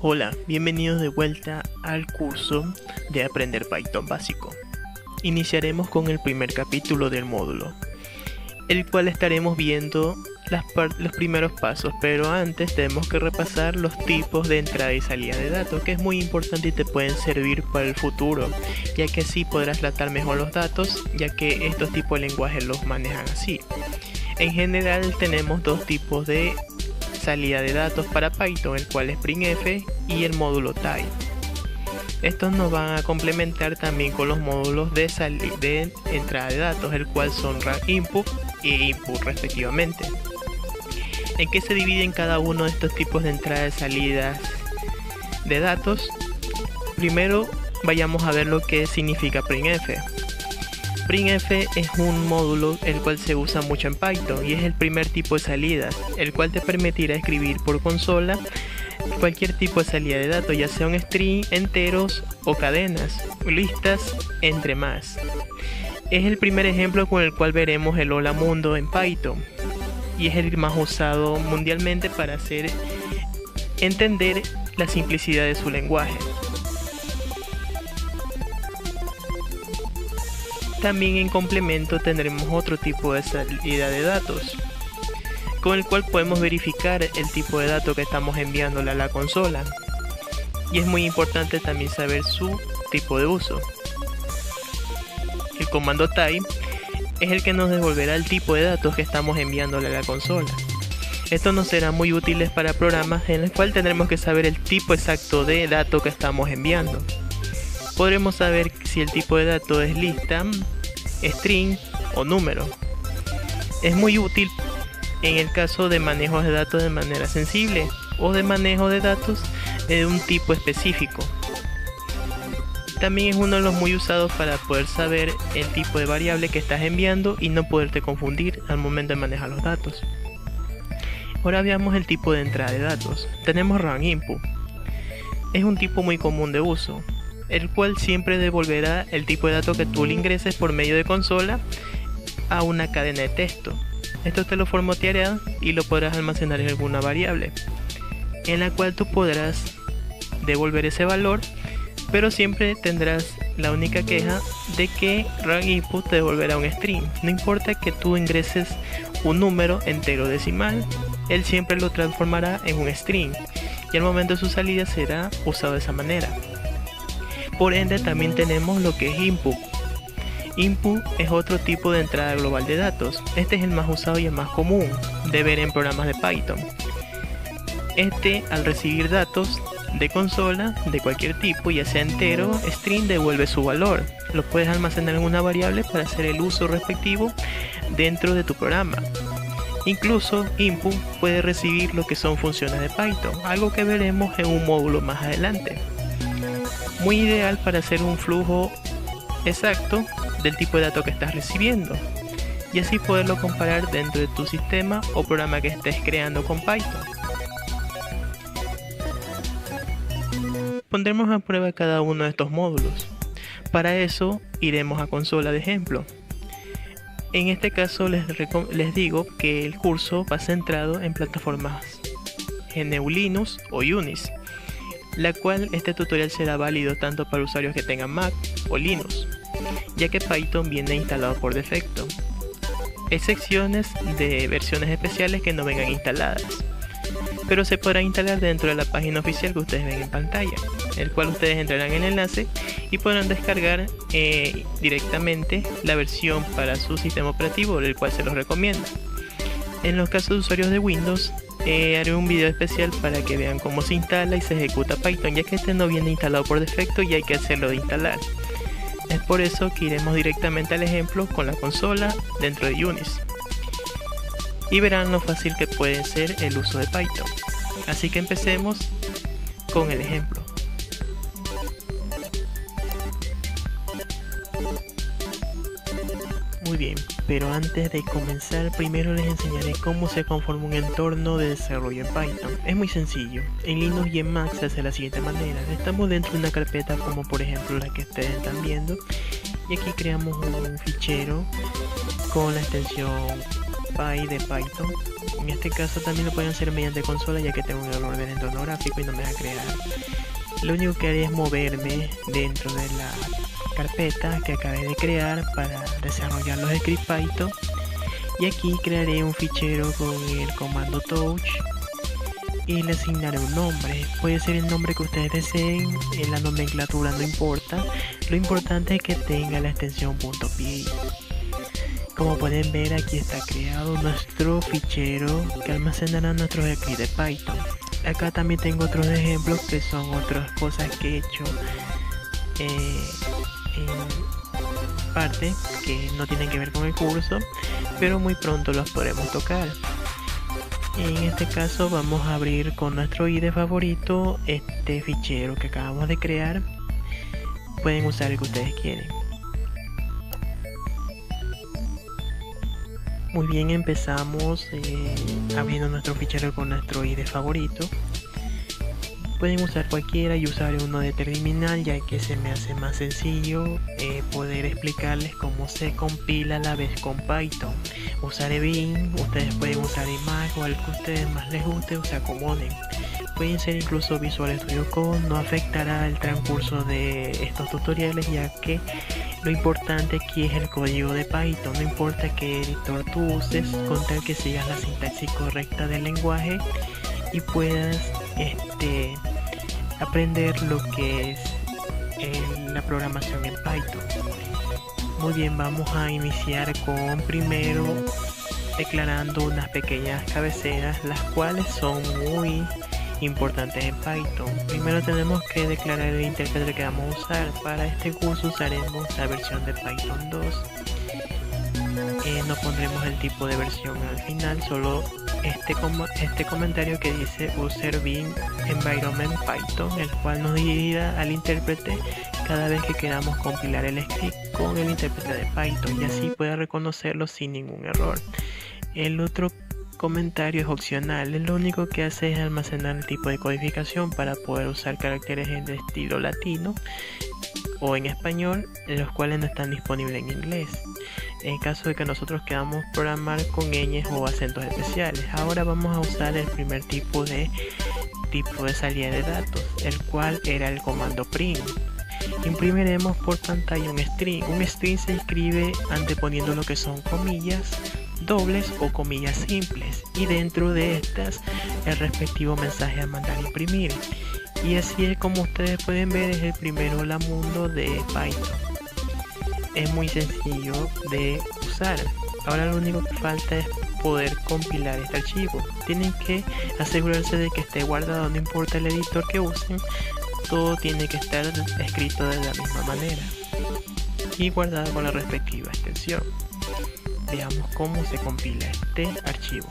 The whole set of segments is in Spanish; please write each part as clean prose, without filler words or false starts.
Hola, bienvenidos de vuelta al curso de Aprender Python Básico. Iniciaremos con el primer capítulo del módulo, el cual estaremos viendo los primeros pasos, pero antes tenemos que repasar los tipos de entrada y salida de datos, que es muy importante y te pueden servir para el futuro, ya que así podrás tratar mejor los datos, ya que estos tipos de lenguajes los manejan así. En general tenemos dos tipos de salida de datos para Python, el cual es printf y el módulo type. Estos nos van a complementar también con los módulos de entrada de datos, el cual son input e input respectivamente. ¿En qué se dividen cada uno de estos tipos de entrada y salidas de datos? Primero vayamos a ver lo que significa printf. Printf es un módulo el cual se usa mucho en Python y es el primer tipo de salida, el cual te permitirá escribir por consola cualquier tipo de salida de datos, ya sea un string, enteros o cadenas, listas, entre más. Es el primer ejemplo con el cual veremos el hola mundo en Python y es el más usado mundialmente para hacer entender la simplicidad de su lenguaje. También en complemento tendremos otro tipo de salida de datos, con el cual podemos verificar el tipo de datos que estamos enviándole a la consola. Y es muy importante también saber su tipo de uso. El comando type es el que nos devolverá el tipo de datos que estamos enviándole a la consola. Esto nos será muy útil para programas en los cuales tendremos que saber el tipo exacto de datos que estamos enviando. Podremos saber si el tipo de dato es lista, string o número. Es muy útil en el caso de manejo de datos de manera sensible o de manejo de datos de un tipo específico. También es uno de los muy usados para poder saber el tipo de variable que estás enviando y no poderte confundir al momento de manejar los datos. Ahora veamos el tipo de entrada de datos. Tenemos input. Es un tipo muy común de uso, el cual siempre devolverá el tipo de datos que tú le ingreses por medio de consola a una cadena de texto. Esto te lo formateará y lo podrás almacenar en alguna variable, en la cual tú podrás devolver ese valor, pero siempre tendrás la única queja de que input te devolverá un string. No importa que tú ingreses un número entero decimal, él siempre lo transformará en un string y al momento de su salida será usado de esa manera. Por ende también tenemos lo que es input. Input es otro tipo de entrada global de datos. Este es el más usado y el más común de ver en programas de Python. Al recibir datos de consola de cualquier tipo, ya sea entero, string, devuelve su valor. Lo puedes almacenar en una variable para hacer el uso respectivo dentro de tu programa. Incluso input puede recibir lo que son funciones de Python, algo que veremos en un módulo más adelante. Muy ideal para hacer un flujo exacto del tipo de datos que estás recibiendo y así poderlo comparar dentro de tu sistema o programa que estés creando con Python. Pondremos a prueba cada uno de estos módulos. Para eso iremos a consola de ejemplo. En este caso les digo que el curso va centrado en plataformas GNU Linux o Unix, la cual este tutorial será válido tanto para usuarios que tengan Mac o Linux, ya que Python viene instalado por defecto, excepciones de versiones especiales que no vengan instaladas, pero se podrán instalar dentro de la página oficial que ustedes ven en pantalla, el cual ustedes entrarán en el enlace y podrán descargar directamente la versión para su sistema operativo, el cual se los recomiendo. En los casos de usuarios de Windows, haré un video especial para que vean cómo se instala y se ejecuta Python, ya que este no viene instalado por defecto y hay que hacerlo de instalar. Es por eso que iremos directamente al ejemplo con la consola dentro de Unix y verán lo fácil que puede ser el uso de Python. Así que empecemos con el ejemplo. Muy bien, pero antes de comenzar, primero les enseñaré cómo se conforma un entorno de desarrollo en Python. Es muy sencillo. En Linux y en Mac se hace de la siguiente manera. Estamos dentro de una carpeta como por ejemplo la que ustedes están viendo. Y aquí creamos un fichero con la extensión py de Python. En este caso también lo pueden hacer mediante consola, ya que tengo un error del entorno gráfico y no me va a crear. Lo único que haré es moverme dentro de la carpeta que acabé de crear para desarrollar los scripts Python, y aquí crearé un fichero con el comando touch y le asignaré un nombre. Puede ser el nombre que ustedes deseen, en la nomenclatura no importa, lo importante es que tenga la extensión .py. Como pueden ver, aquí está creado nuestro fichero que almacenará nuestros scripts de Python. Acá también tengo otros ejemplos que son otras cosas que he hecho en parte que no tienen que ver con el curso, pero muy pronto los podremos tocar. En este caso vamos a abrir con nuestro IDE favorito este fichero que acabamos de crear. Pueden usar el que ustedes quieren. Muy bien, empezamos abriendo nuestro fichero con nuestro IDE favorito. Pueden usar cualquiera y usar uno de terminal, ya que se me hace más sencillo poder explicarles cómo se compila a la vez con Python. Usaré Vim, ustedes pueden usar Imagen o el que a ustedes más les guste o se acomoden. Pueden ser incluso Visual Studio Code, no afectará el transcurso de estos tutoriales, ya que lo importante aquí es el código de Python. No importa qué editor tú uses, con tal que sigas la sintaxis correcta del lenguaje y puedas aprender lo que es la programación en Python. Muy bien, vamos a iniciar con primero declarando unas pequeñas cabeceras, las cuales son muy importantes en Python. Primero tenemos que declarar el intérprete que vamos a usar. Para este curso usaremos la versión de Python 2. No pondremos el tipo de versión al final, solo este comentario que dice user bin environment Python, el cual nos dirigirá al intérprete cada vez que queramos compilar el script con el intérprete de Python, y así pueda reconocerlo sin ningún error. El otro comentario es opcional, lo único que hace es almacenar el tipo de codificación para poder usar caracteres en estilo latino o en español, los cuales no están disponibles en inglés, en caso de que nosotros queramos programar con ñes o acentos especiales. Ahora vamos a usar el primer tipo de salida de datos, el cual era el comando print. Imprimiremos por pantalla un string. Un string se escribe anteponiendo lo que son comillas dobles o comillas simples, y dentro de estas el respectivo mensaje a mandar a imprimir. Y así es como ustedes pueden ver, es el primer hola mundo de Python. Es muy sencillo de usar. Ahora lo único que falta es poder compilar este archivo. Tienen que asegurarse de que esté guardado, no importa el editor que usen, todo tiene que estar escrito de la misma manera y guardado con la respectiva extensión. Veamos cómo se compila este archivo.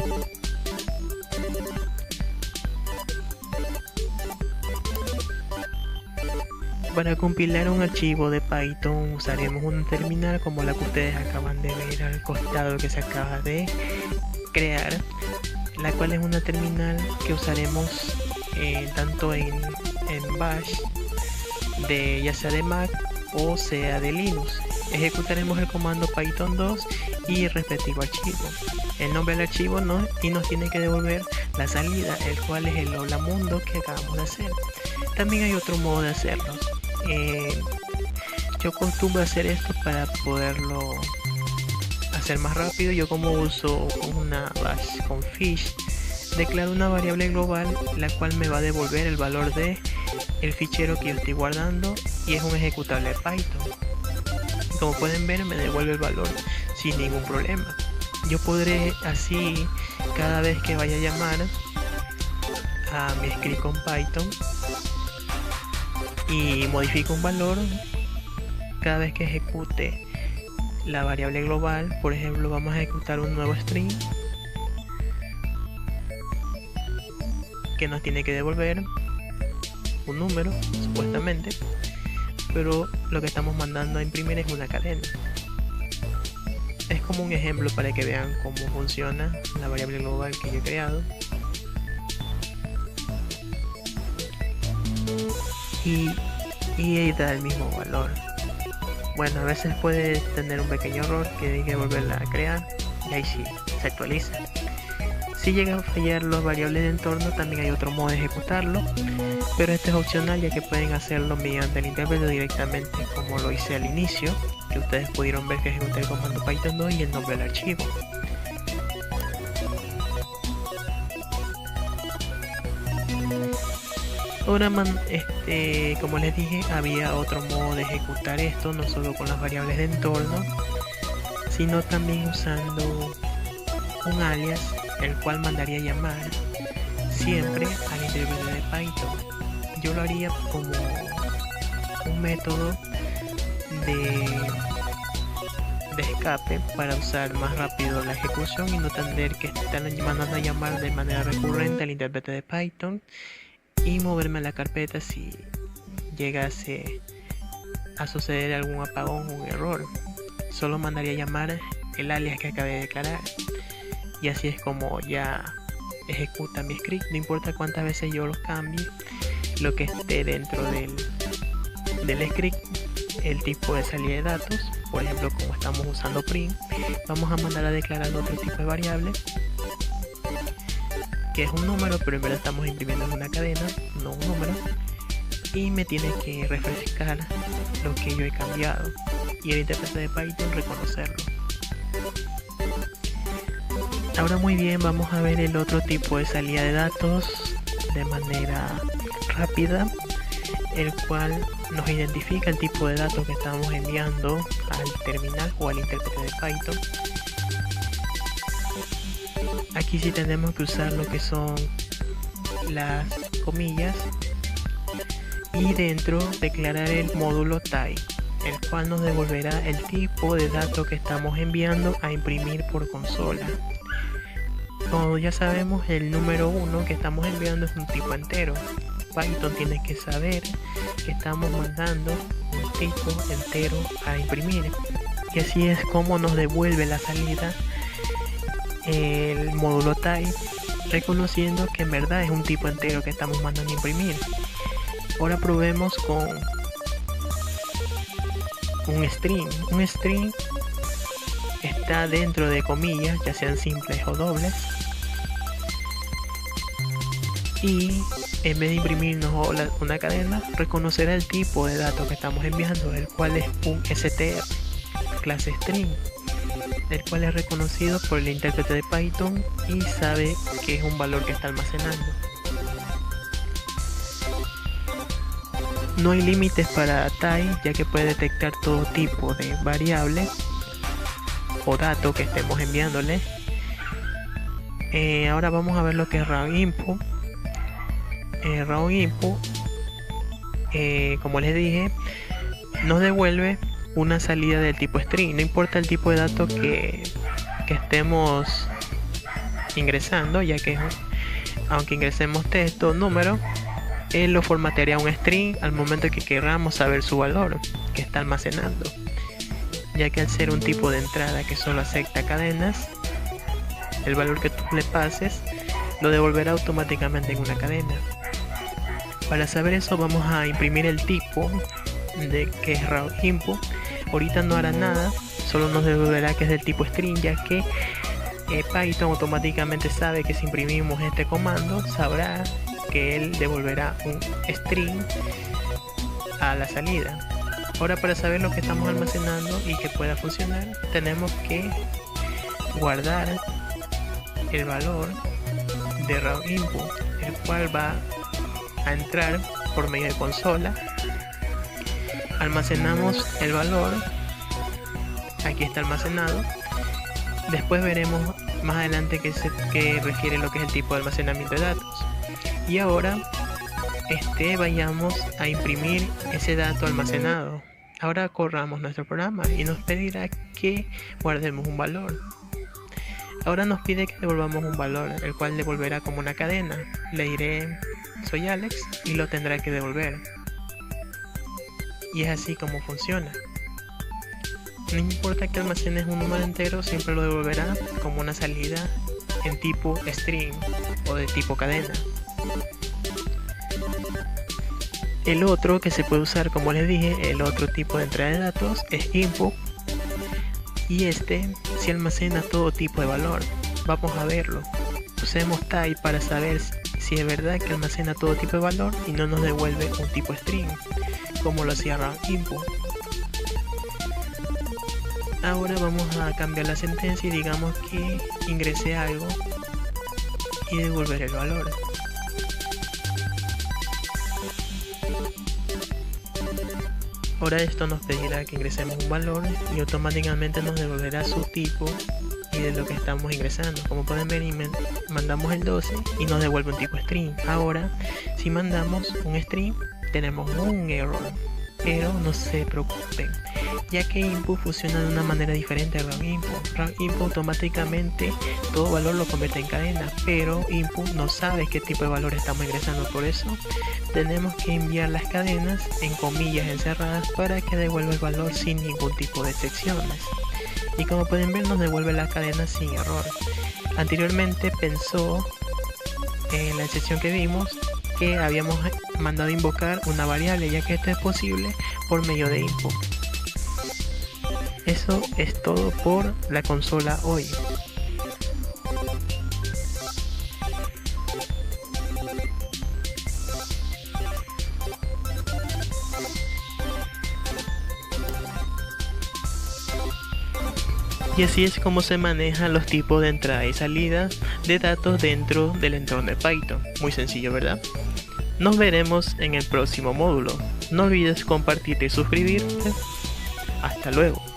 Para compilar un archivo de Python usaremos una terminal como la que ustedes acaban de ver al costado que se acaba de crear, la cual es una terminal que usaremos tanto en Bash, ya sea de Mac o sea de Linux. Ejecutaremos el comando Python 2 y el respectivo archivo, el nombre del archivo y nos tiene que devolver la salida, el cual es el hola mundo que acabamos de hacer. También hay otro modo de hacerlo. Yo acostumbro a hacer esto para poderlo hacer más rápido. Yo, como uso una bash con fish, declaro una variable global, la cual me va a devolver el valor de el fichero que yo estoy guardando, y es un ejecutable de Python. Como pueden ver, me devuelve el valor sin ningún problema. Yo podré así, cada vez que vaya a llamar a mi script con Python y modifico un valor, cada vez que ejecute la variable global, por ejemplo, vamos a ejecutar un nuevo string que nos tiene que devolver un número, supuestamente, pero lo que estamos mandando a imprimir es una cadena. Es como un ejemplo para que vean cómo funciona la variable global que yo he creado. Y ahí da el mismo valor. Bueno, a veces puede tener un pequeño error que hay que volverla a crear y ahí sí se actualiza. Si llegan a fallar las variables de entorno, también hay otro modo de ejecutarlo, pero este es opcional, ya que pueden hacerlo mediante el intérprete directamente, como lo hice al inicio, que ustedes pudieron ver que ejecuté el comando Python 2 y el nombre del archivo. Ahora, como les dije, había otro modo de ejecutar esto, no solo con las variables de entorno, sino también usando un alias, el cual mandaría llamar siempre al intérprete de Python. Yo lo haría como un método de escape para usar más rápido la ejecución y no tener que estar mandando a llamar de manera recurrente al intérprete de Python y moverme a la carpeta si llegase a suceder algún apagón o un error. Solo mandaría llamar el alias que acabé de declarar y así es como ya ejecuta mi script. No importa cuántas veces yo lo cambie, lo que esté dentro del script, el tipo de salida de datos. Por ejemplo, como estamos usando print, vamos a mandar a declarar otro tipo de variable que es un número, pero en verdad estamos imprimiendo una cadena, no un número, y me tiene que refrescar lo que yo he cambiado y el intérprete de Python reconocerlo. Ahora muy bien, vamos a ver el otro tipo de salida de datos de manera rápida, el cual nos identifica el tipo de datos que estamos enviando al terminal o al intérprete de Python. Aquí sí tenemos que usar lo que son las comillas y dentro declarar el módulo type, el cual nos devolverá el tipo de datos que estamos enviando a imprimir por consola. Como ya sabemos, el número 1 que estamos enviando es un tipo entero. Python tiene que saber que estamos mandando un tipo entero a imprimir, y así es como nos devuelve la salida el módulo type, reconociendo que en verdad es un tipo entero que estamos mandando a imprimir. Ahora probemos con un string. Un string está dentro de comillas, ya sean simples o dobles, y en vez de imprimirnos una cadena, reconocerá el tipo de datos que estamos enviando, el cual es un str, clase string, el cual es reconocido por el intérprete de Python y sabe que es un valor que está almacenando. No hay límites para type, ya que puede detectar todo tipo de variable o dato que estemos enviándole. Ahora vamos a ver lo que es raw input. Raw input, como les dije, nos devuelve una salida del tipo string. No importa el tipo de dato que estemos ingresando, ya que aunque ingresemos texto o número, él lo formatearía a un string al momento que queramos saber su valor que está almacenando, ya que al ser un tipo de entrada que solo acepta cadenas, el valor que tú le pases lo devolverá automáticamente en una cadena. Para saber eso, vamos a imprimir el tipo de que es raw input. Ahorita no hará nada, solo nos devolverá que es del tipo string, ya que Python automáticamente sabe que si imprimimos este comando, sabrá que él devolverá un string a la salida. Ahora, para saber lo que estamos almacenando y que pueda funcionar, tenemos que guardar el valor de raw input, el cual va a entrar por medio de consola. Almacenamos el valor, aquí está almacenado. Después veremos más adelante que refiere lo que es el tipo de almacenamiento de datos. Y ahora vayamos a imprimir ese dato almacenado. Ahora corramos nuestro programa y nos pedirá que guardemos un valor. Ahora nos pide que devolvamos un valor, el cual devolverá como una cadena. Le diré soy Alex y lo tendrá que devolver. Y es así como funciona. No importa que almacenes un número entero, siempre lo devolverá como una salida en tipo string o de tipo cadena. El otro que se puede usar, como les dije, el otro tipo de entrada de datos es input. Y si almacena todo tipo de valor. Vamos a verlo. Usemos type para saber si es verdad que almacena todo tipo de valor y no nos devuelve un tipo string, como lo hacía roundInput. Ahora vamos a cambiar la sentencia y digamos que ingresé algo y devolver el valor. Ahora esto nos pedirá que ingresemos un valor y automáticamente nos devolverá su tipo y de lo que estamos ingresando. Como pueden ver, mandamos el 12 y nos devuelve un tipo string. Ahora, si mandamos un string, tenemos un error, pero no se preocupen, ya que input funciona de una manera diferente a roundInput. roundInput automáticamente todo valor lo convierte en cadena, pero input no sabe qué tipo de valor estamos ingresando. Por eso tenemos que enviar las cadenas en comillas encerradas para que devuelva el valor sin ningún tipo de excepciones. Y como pueden ver, nos devuelve la cadena sin error. Anteriormente pensó en la excepción que vimos que habíamos mandado invocar una variable, ya que esto es posible por medio de input. Eso es todo por la consola hoy. Y así es como se manejan los tipos de entrada y salida de datos dentro del entorno de Python. Muy sencillo, ¿verdad? Nos veremos en el próximo módulo. No olvides compartir y suscribirte. Hasta luego.